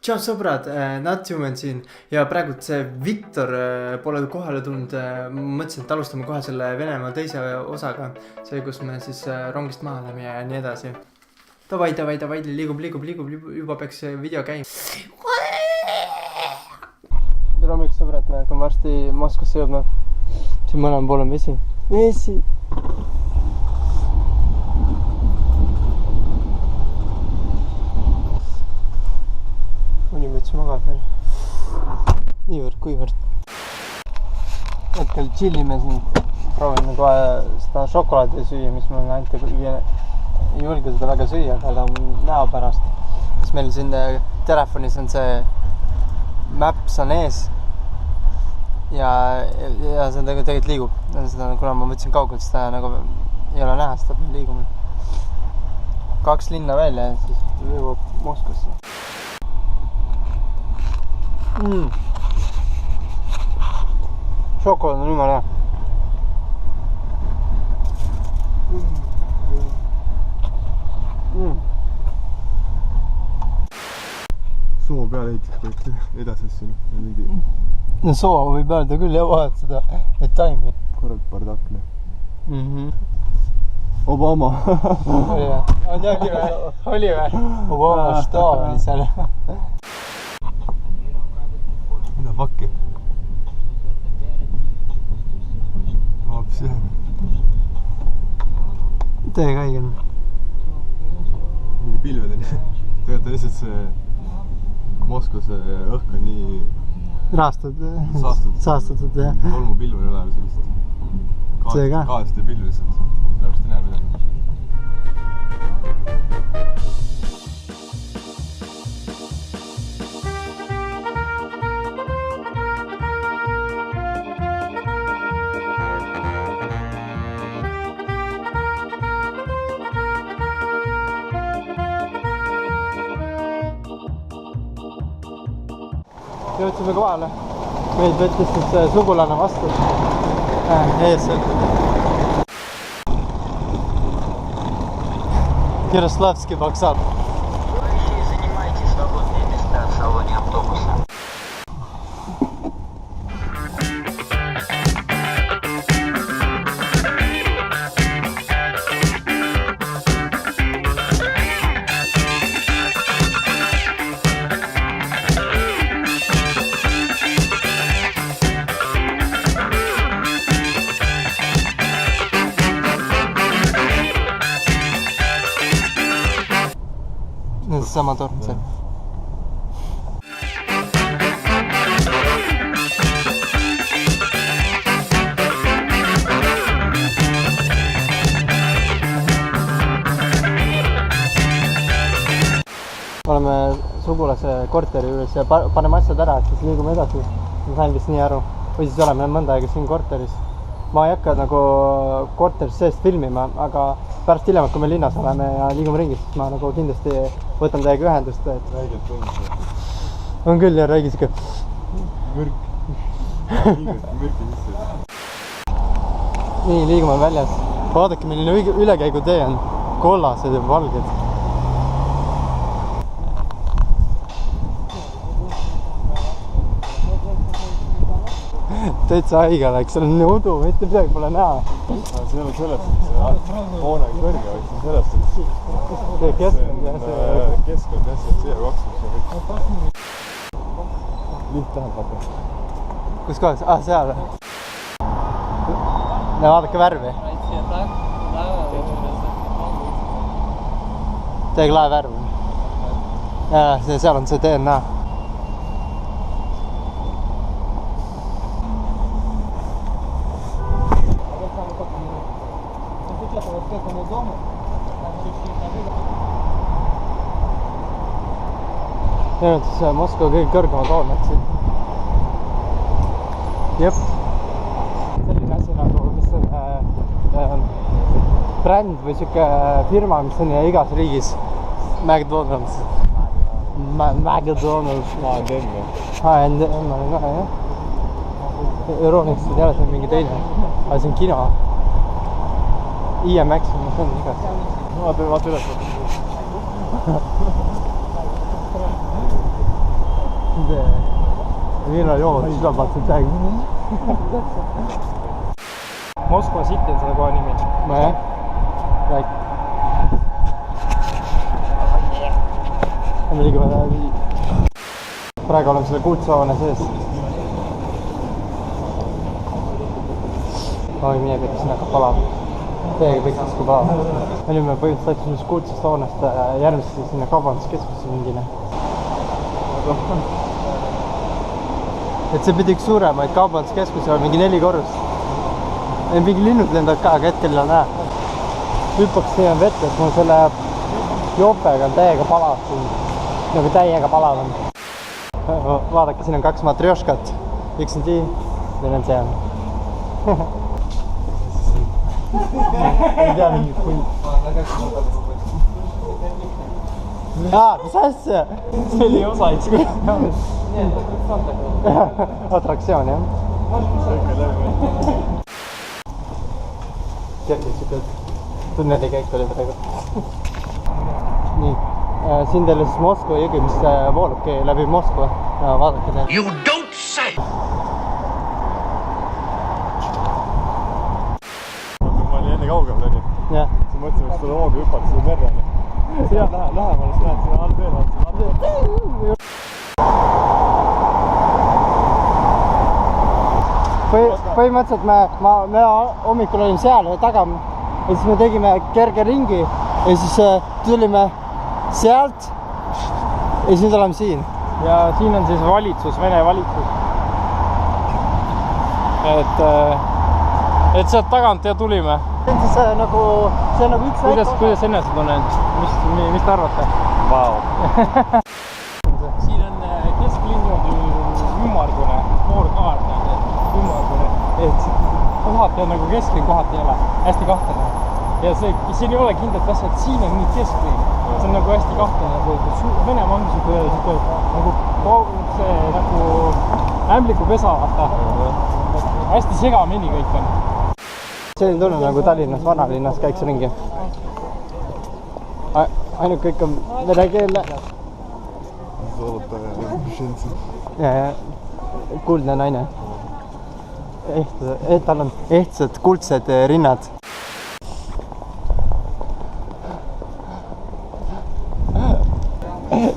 Tšau sõbrad, Natsiumen siin ja praegu see Viktor pole kohale tulnud. Mõtlesin, et alustame kohe selle Venemaa teise osaga. See, kus me siis rongist maha läheme ja nii edasi. Davai, liigub, juba peaks video käima. Tere hommik sõbrad, me hakkame varsti Moskvasse jõudma. Siin mõlemal pool on vesi. Unimüts magab veel. Niivõrd, kuivõrd. Hetkel chillime siin. Proovime kohe seda šokolaadi süüa, mis mul anti. Ei julge seda väga süüa, aga näo pärast. Siis meil siin telefonis on see Maps on ees. Ja see tegelikult liigub. Seda, kuna ma võtsin kaugelt, seda nagu ei ole näha, seda liigub. 2 linna välja ja siis jõuab Moskvasse. Šokolaad on jumala hea. Soo peale ehitaks peaks edasesse mingi... No soo võib öelda küll ja vahet seda taimi. Korralt pardakne. Obama. Oli või? On jäägi või? Oli või? Obama štaab oli seal. Mida pakki? Hoopis jah. Tee käigel. Mingi pilvedeni. Tegelikult on lihtsalt see Moskvas õhk on nii... Saastatud, jah. Tolmu pilvu ei ole sellist. See ka? Kaasest ei pilvu lihtsalt. Sellepärast ei näe midagi. Jõudsime kohale. Meid võttis siis sugulane vastu. Ees seal. Ярoslavski вокзал. Вы занимаете свободные места в салоне автобуса. Sama torn seal. Oleme sugulase korteri juures ja paneme asjad ära, et siis liigume edasi. Ma sain vist nii aru. Või siis oleme mõnda aega siin korteris. Ma ei hakka nagu korteris seest filmima, aga pärast hiljemalt, kui me linnas oleme ja liigume ringis, siis ma nagu kindlasti võtan teiega ühendust. Räigelt tundus. On küll ja räägis ikka. Mürk. Mürki sisse. Nii, liigume väljas. Vaadake, milline ülekäigutee on. Kollased ja valged. Täitsa haige läks, seal on nii udu, mitte midagi pole näha. See ei ole sellest, et see hoonegi kõrge, vaid see sellest, et see keskkond ja see... Keskkond jah, see CO2, mis on kõik. Lint tahab vaata. Kus kohas? Seal. Vaadake värvi. Teeg lae värv. Seal on see DNA. Need on siis Moskva kõige kõrgemad hooned siin. Jep. Selline asi nagu, mis on bränd või siuke firma, mis on igas riigis. McDonald's. McDonald's. H&M oli ka, jah. Euroniks ei tea, see on mingi teine. Aga see on kino. IMX on, see on igas. Vaata üles. millal jood, siis on vaata täiega. Moskva City on selle koha nimi. Nojah. Rääk. Me liigume praegu oleme selle kuldse hoone sees. Oi, mine kõik, siin hakkab palama. Täiega pikkas kui palama. Me olime põhimõtteliselt läksime kuldsest hoonest järgmisse sinna kaubanduskeskusse mingine. Et see pidi üks suuremaid kaubanduskeskusi on mingi 4 korrust. Mingi linnud lendavad ka, aga hetkel ei ole näha. Hüppaks siia vette, et mul selle joopega on täiega palav siin. Nagu täiega palav on. Vaadake, siin on 2 matrioškat. Üks on siin, teine on seal. Ei tea mingit punt. Mis asja? See oli osa üks. Atraktsioon, jah? Siuke tunneli käik oli praegu. Nii, siin teile siis Moskva jõgi, mis voolubki läbi Moskva. Vaadake teile. You don't say! Ma olin enne kaugel, oli. Jah. Siis mõtlesin, et seda hoogu hüppad seda merre. Siia lähemal, siis lähed sinna all veel. Põhimõtteliselt me hommikul olime seal taga ja siis me tegime kerge ringi ja siis tulime sealt ja siis nüüd oleme siin. Ja siin on siis valitsus, Vene valitsus. Et sealt tagant ja tulime. See on nagu üks väike. Kuidas enese tunned? Mis te arvate? Vau. Siin on kesklinnud ümmargune, noor kaart. Ümmargune. Kohati on nagu kesklinn, kohati ei ole. Hästi kahtlane. Ja siin ei ole kindlat asja, et siin on nüüd kesklinn. See on nagu hästi kahtlane. Venemaa on nagu ämbliku pesa, vaata. Hästi segamini kõik on. Selline tunne nagu Tallinnas, vanalinnas käiks ringi. Ainult kõik on vene keele. Ja kuldne naine. Tal on ehtsad kuldsed rinnad.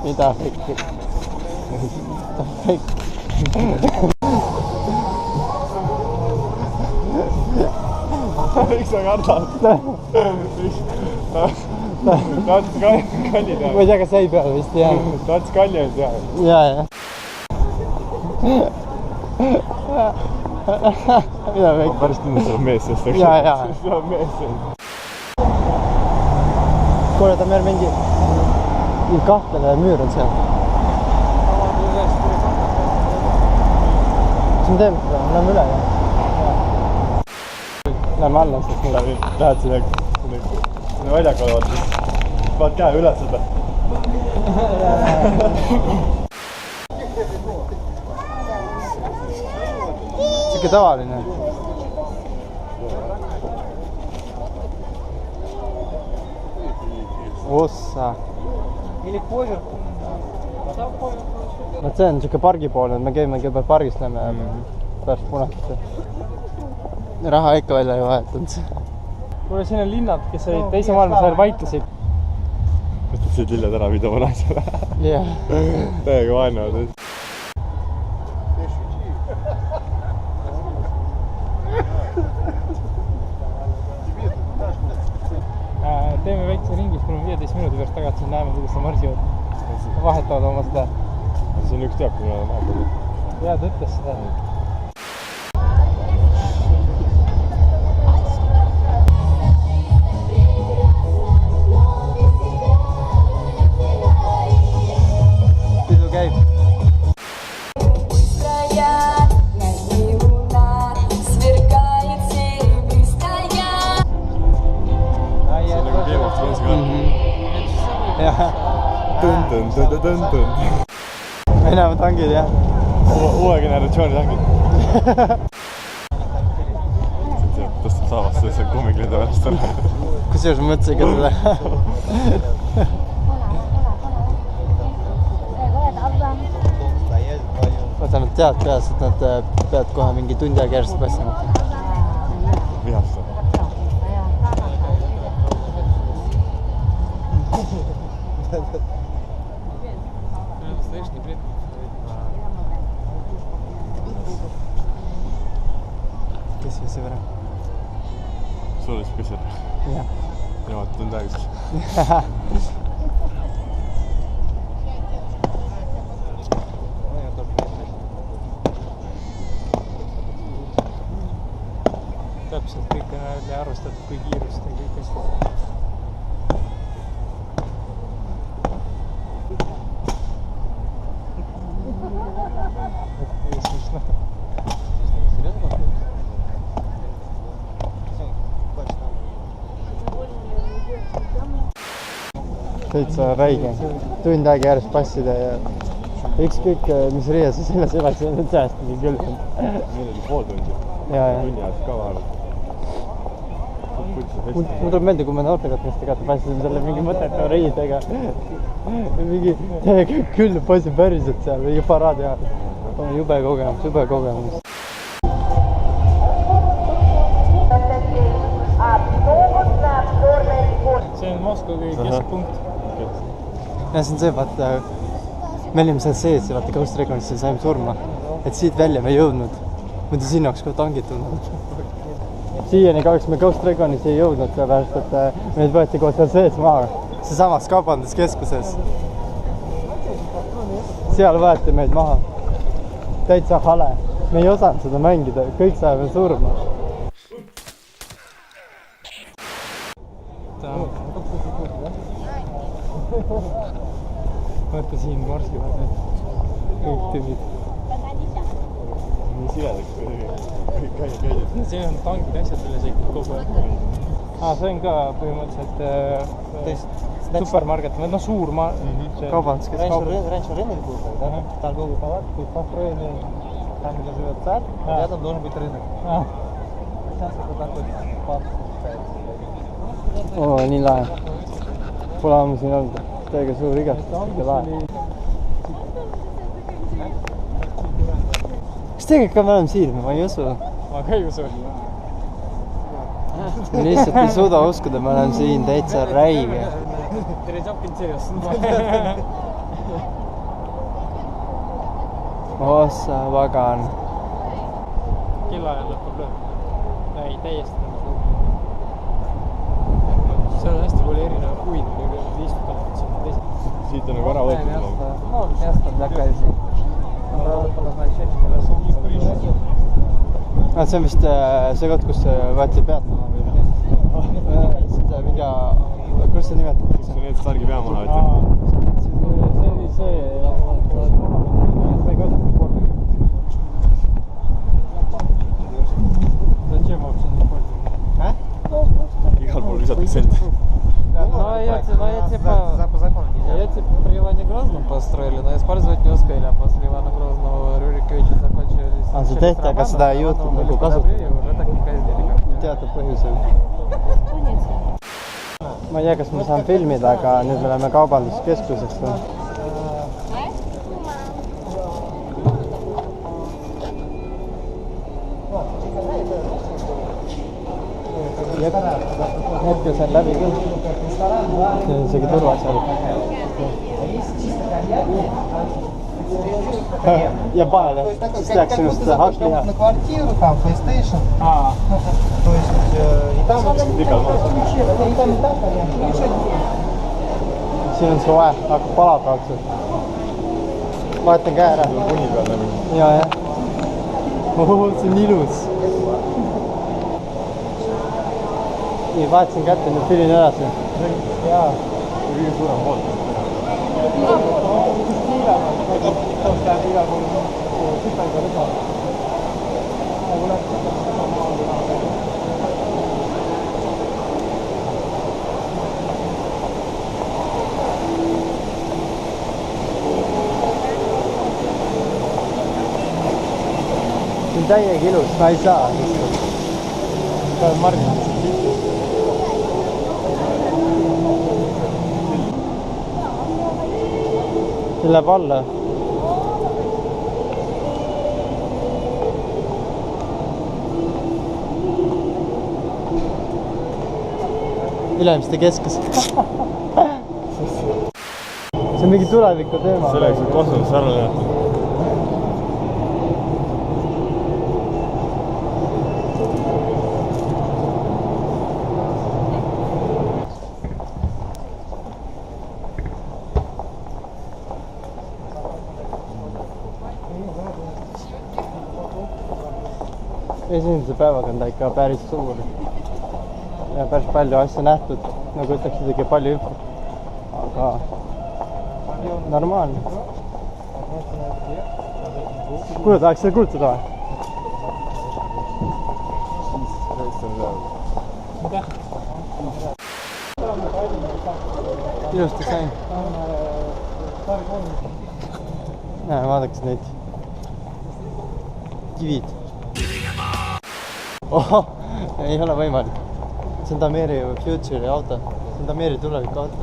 Mida fikki? Miks sa kardad? Tahtis kalli teha. Ma ei tea, kas ei pea vist, jah. Tahtis kalli on teha. Jaa. Mida väike? Ma päris tundnud, see on mees sest. Jaa. See on mees sest. Kuule, ta meil mingi kahtlane müür on seal. Kas me teeme seda? Läheme üle, jah? Läheme alla, sest nüüd. Lähed sinna väljakale, vaata. Vaat käe üle seda. Siuke tavaline. Ossa. No see on siuke pargipoolne, et me käime kõigepealt pargist, lähme pärast punasesse. Raha ikka välja ei vahetanud. Kuule, siin on linnad, kes olid teise maailmasõjal vaikisid. Mõtlesid lilled ära video naisele. Jah. Täiega vaenavad. Teeme väikse ringi, kui 15 minuti pärast tagasi näeme, kuidas sa marsivad. Vahetavad oma seda. See on üks teab, kui me oleme vahepeal. Jaa, ta ütles seda. Pidu käib. Enam tangid, jah. Uue generatsiooni tangid. Tõstab saavasse see kummiklide pärast ära. Kusjuures ma mõtlesin ka seda. tead peas, et nad peavad kohe mingi tundi aega järjest passima. Vihastab. Kes see võrra? Sul oli see küsel? Jah. Ja, tund aega siis. Täpselt kõik on arvestatud, kui kiirust ja kõik hästi. Täitsa räige. Tund aega järjest passida ja ükskõik mis riia sa selles elaks, see on säästagi küll. Meil oli pool tundi. Ja. Tunni ajast ka vahel. Mul tuleb meelde, kui me noortekatmistega passisime selle mingi mõtete riidega. Mingi täiega küll passi päriselt seal, mingi paraadi ajal. Jube kogemus. See on Moskva kõige keskpunkt. Ja see on see, vaata, me olime seal sees ja vaata Ghost Reconisse saime surma. Et siit välja me ei jõudnud. Muidu sinna oleks kohe tangid tulnud. Siiani kahjuks me Ghost Reconis ei jõudnud, sellepärast et meid võeti koos seal sees maha. See samas kaubanduskeskuses. Seal võeti meid maha. Täitsa hale. Me ei osanud seda mängida, kõik saime surma. Vaata siin marskivad need kõik tüübid. Nii siledaks käidud. Siin on tangid asjad üle sõitnud kogu aeg. See on ka põhimõtteliselt supermarket, no suur Kaubanduskeskus. Раньше рынок был, да? Торговый палатки построили там, где живет царь, рядом должен быть рынок. Сейчас это такой парк Oo, nii lahe. Pole ammu siin olnud. Täiega suur igastus ja lahe. Kas tegelikult me oleme siin? Ma ei usu. Ma ka ei usu. Me lihtsalt ei suuda uskuda, me oleme siin täitsa räige. Tere Zapkin sees. Ossa vagan. Kellaajal lõpeb lööb. Ei, täiesti. Seal on hästi palju erinevaid puid, mida istuda. Siit on nagu ära võetud. Ну, место для казни. Правда, по назначению. See on vist see koht, kus võeti peatama või mingi, kuidas see nimetatakse? See on need sargi pea maha, et... See oli see... Зачем вообще не пользуюсь? Igal pool visatakse enda. По закону нельзя. Я типа при Иване Грозном построили, но использовать не успели, а после Ивана Грозного Рюриковича закончились. А seda tehti, aga seda ei jõutud nagu kasutada. Уже так не казнили. Teatud põhjusel. Ma ei tea, kas ma saan filmida, aga nüüd me läheme kaubanduskeskuseks. Hetkel see on läbi küll. See on isegi turvas seal. Ja vahele, siis tehakse sinust hakkliha. На квартиру, там, PlayStation. То есть, и там... И там, конечно. Siin on soe, hakkab pala praktselt. Vahetan käe ära. Kuni peal nagu. Ja. See on ilus. Nii, vahetasin kätte, nüüd filin edasi. Jaa. Kõige suurem pool. See on täiega ilus, ma ei saa. Pean margin. See läheb alla. Ülemiste keskus. See on mingi tuleviku teema. Selleks, et kosmoses ära näha. Esimese päevaga on ta ikka päris suur ja päris palju asja nähtud, nagu ütleks isegi palju infot, aga normaalne. Kuule, tahaks seda kulutada või? Ilusti sain. Vaadaks neid kivid. Oho, ei ole võimalik. See on Tameri Future'i auto. See on Tameri tuleviku auto.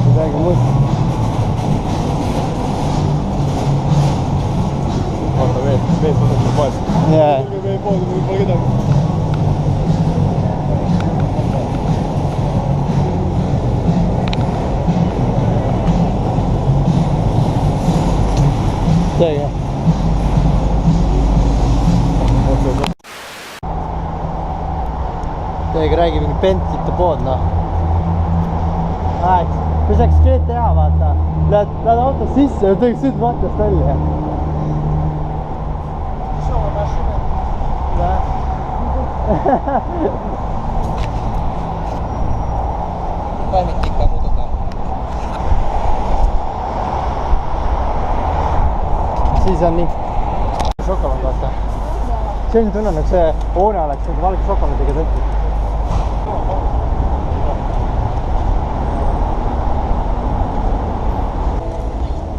Midagi muud. Vaata veel võtab poes. Jaa. Veel poes, mul pole kedagi. Seega. Seega räägi mingi Bentley'te pood, noh. Kui saaks GTA vaata, lähed autos sisse ja teeks sõid vaatast välja. Pamitikka muututaan. Siis on nii šokolaad, vaata. Selline tunne, nagu see hoone oleks nagu valge šokolaadiga tehtud.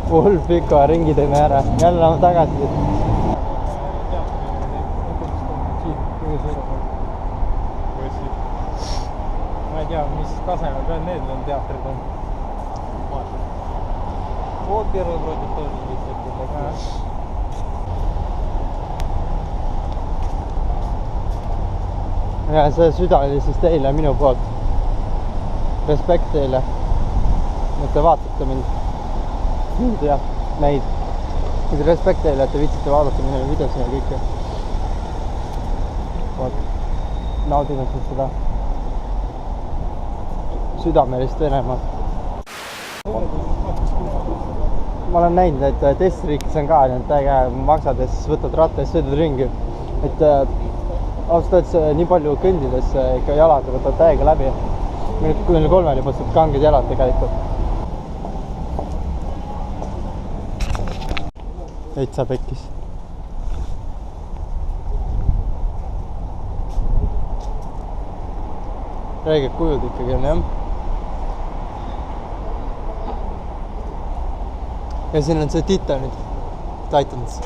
Hull pika ringi teeme ära. Jälle läheme tagasi. Ma ei tea, mis tasemel veel need on teatrid on. Вот первый вроде тоже есть такой. Ja see süda oli siis teile minu poolt. Respekt teile. Et te vaatate mind. Mind ja meid. Respekt teile, et te viitsite vaadata minu videosi ja kõike. Naudin seda südamelist Venemaad. Ma olen näinud, et testriikis on ka need äge maksad ja siis võtad ratta ja sõidad ringi. Et ausalt öeldes nii palju kõndides ikka jalad võtavad täiega läbi. Meil kolmel juba saab kanged jalad tegelikult. Veitsa pekkis. Räiged kujud ikkagi on, jah. Ja siin on see Titanid. Titans.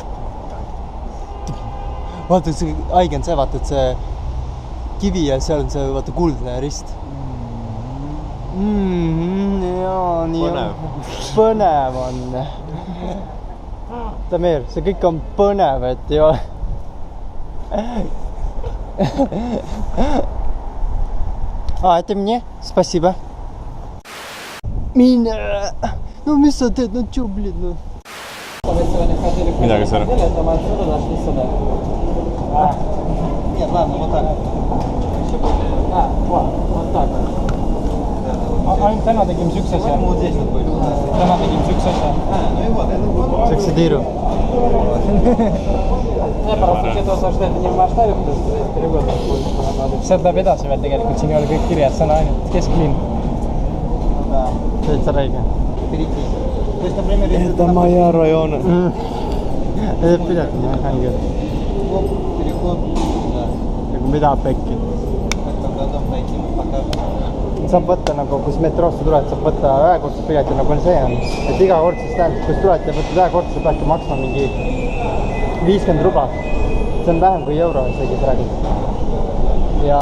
Vaata, see haige on see, vaata, et see kivi ja seal on see, vaata, kuldne rist. Jaa, nii on. Põnev on. Tamir, see kõik on põnev, et ei ole. Это мне? Спасибо. Меня. Ну, mis sa teed? No tšu, blid, no. Midagi sõna. Нет, ладно, вот так. Вот так. Ainult täna tegime üks asja. Вот здесь вот были. Täna tegime üks asja. Ну и вот, это вот. Saaks see tiiru. Не, просто учитывая, что это не в масштабе, потому что здесь перевод будет. Sealt läheb edasi veel tegelikult, siin ei ole kõik kirjas, see on ainult keskliin. Да. Täitsa räige. Перейти. То есть, например, если Это моя района. Pilet on jah, hängi. переход, да. Nagu mida pekki. Как там до дома дойти, пока. Saab võtta nagu, kus metroosse tuled, saab võtta ühekordse pileti, nagu see on. Et iga kord siis tähendab, kus tuled ja võtad ühekordse, peadki maksma mingi 50 rubla. See on vähem kui euro isegi praegu. Ja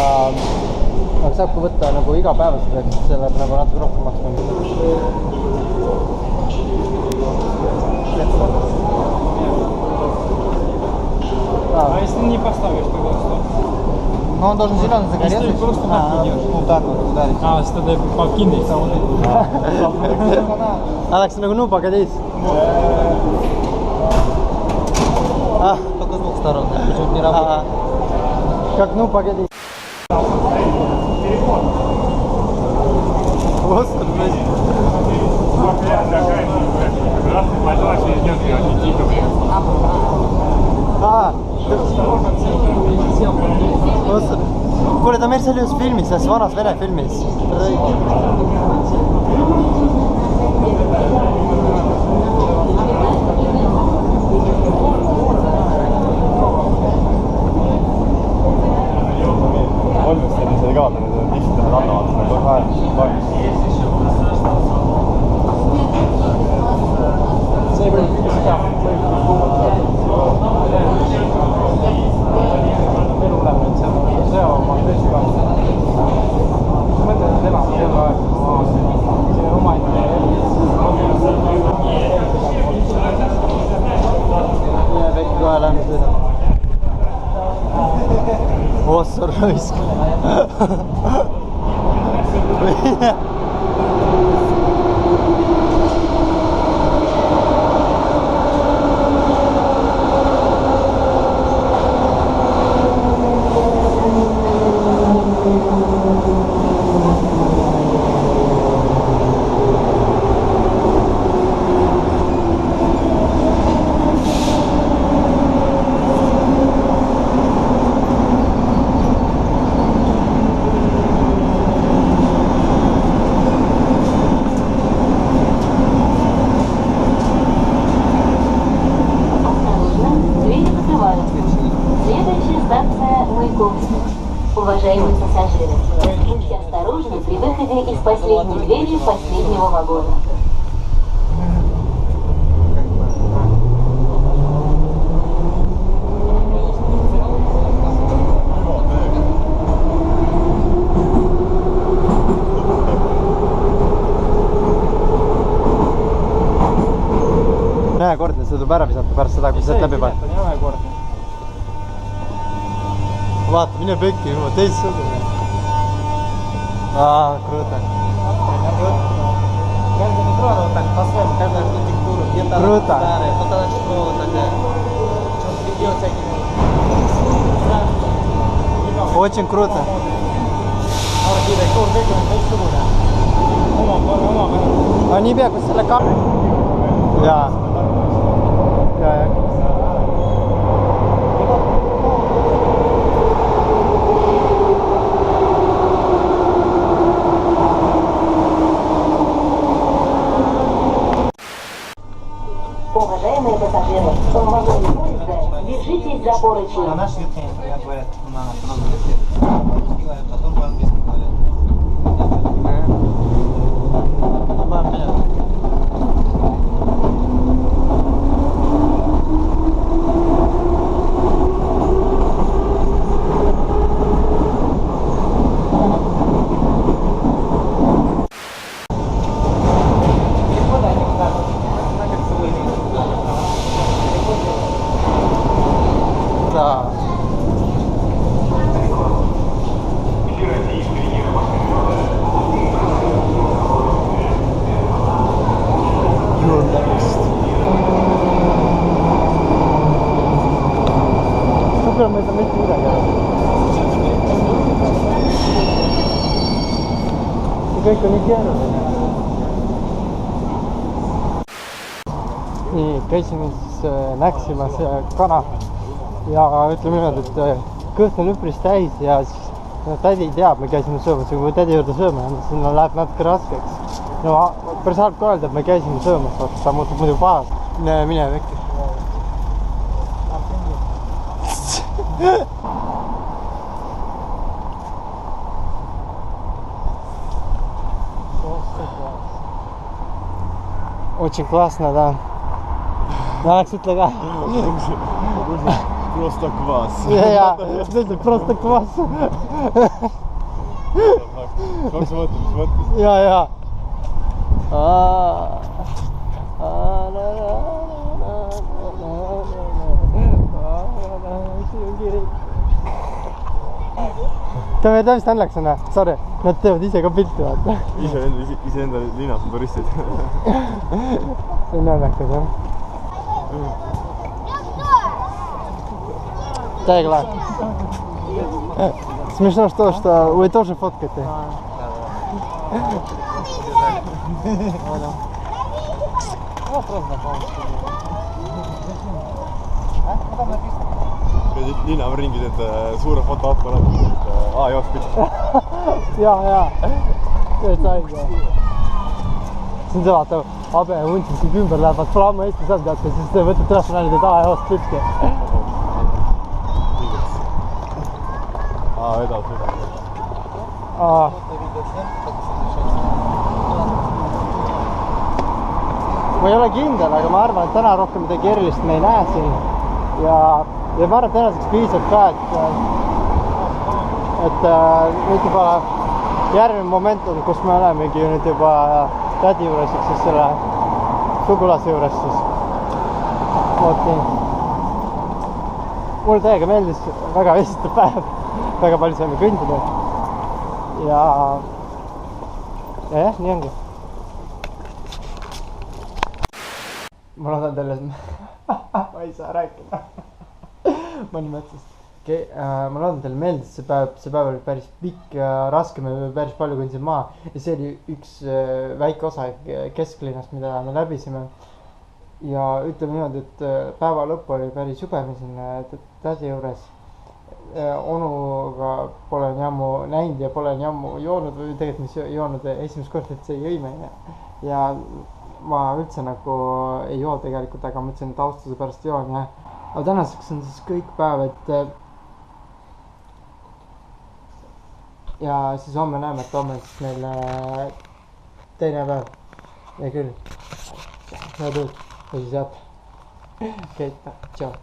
aga saab ka võtta nagu igapäevaselt, et see läheb nagu natuke rohkem maksma. он должен зеленый загореться. Если просто так идешь. Ну так вот ударить. Seda teeb ka kinni. Läks nagu nuubaga täis. Только с двух сторон, чуть не работает. Как nuubaga täis. Kuule, ta meil selles filmis, selles vanas vene filmis. Olmesteni sai ka, need on tihti annavad seda toimub. See võib seda elu läheb, et see oma tõsi ka. Ma mõtlen, et elab terve aeg. See on omaette elu. Jääb äkki kohe lähme sõidame. Ossa raisk. Уважаемые пассажиры, будьте осторожны при выходе из последней двери последнего вагона. Ühekordne, see tuleb ära visata pärast seda, kui sealt läbi paned. See on ühekordne. Vaata, mine pekki juba, teistsugune. Круто. Каждый метро, оно вот так по-своему, каждая архитектура. Где-то Круто. старая, кто-то школа такая. Что-то видео всякие. Очень круто. Arhitektuur kõik on teistsugune. Aga niipea, kus selle kaamera... Jaa. Уважаемые пассажиры, в вагоне поезда держитесь за поручни. На наш язык говорят, на родном языке. По-русски говорят, потом по-английски говорят. Да. You're next. Super, ma ei saa mitte midagi ära. See kõik on nii keeruline. Nii, käisime siis näksimas kana. Ja ütleme niimoodi, et kõht on üpris täis ja siis tädi teab, me käisime söömas ja kui tädi juurde sööma, siis läheb natuke raskeks. No päris halb ka öelda, et me käisime söömas, ta muutub muidu pahas. Mine vekki. Очень классно, да. Läheks ütle ka. Просто kvaas. Jaa, ütleb просто kvaas. Kaks mõtled, mis mõttes? Jaa. See on kirik. teeme täpselt naljaksena, sorry, nad teevad ise ka pilti, vaata. Iseenda linnas on turistid. See on naljakas, jah. Täiega lahe. Смешно, что вы тоже фоткаете. Linna on ringis, et suure fotoaparaat, A-joos pilt. Jaa. Täitsa aeg, jah. See on see, vaata, Abe ja Vuntsid kõik ümber lähevad, pole ammu Eesti saanud, teate, siis te võtate telefoni teed A-joos pilti. Edasi. Ma ei ole kindel, aga ma arvan, et täna rohkem midagi erilist me ei näe siin. Ja ma arvan, et tänaseks piisab ka, et nüüd juba järgmine moment on, kus me olemegi nüüd juba tädi juures, ehk siis selle sugulase juures siis. Oot nii. Mulle täiega meeldis väga vesitav päev. Väga palju saime kõndida. Ja jah, nii ongi. Ma loodan teile, ma ei saa rääkida. Ma nii mõtlesin. Okay, ma loodan teile meeldis see päev oli päris pikk ja raske, me päris palju kõndisime maa. Ja see oli üks väike osa kesklinnast, mida me läbisime. Ja ütleme niimoodi, et päeva lõpp oli päris jube siin tädi juures. Onuga pole nii ammu näinud ja pole nii ammu joonud või tegelikult mis joonud esimest korda, et see jõime. Ja ma üldse nagu ei joo tegelikult, aga mõtlesin, et austuse pärast joon. Aga tänaseks on siis kõik päev, et ja siis homme näeme, et homme on siis meil teine päev. Ja küll. Head ööd. Ja siis head. Okei, tšau.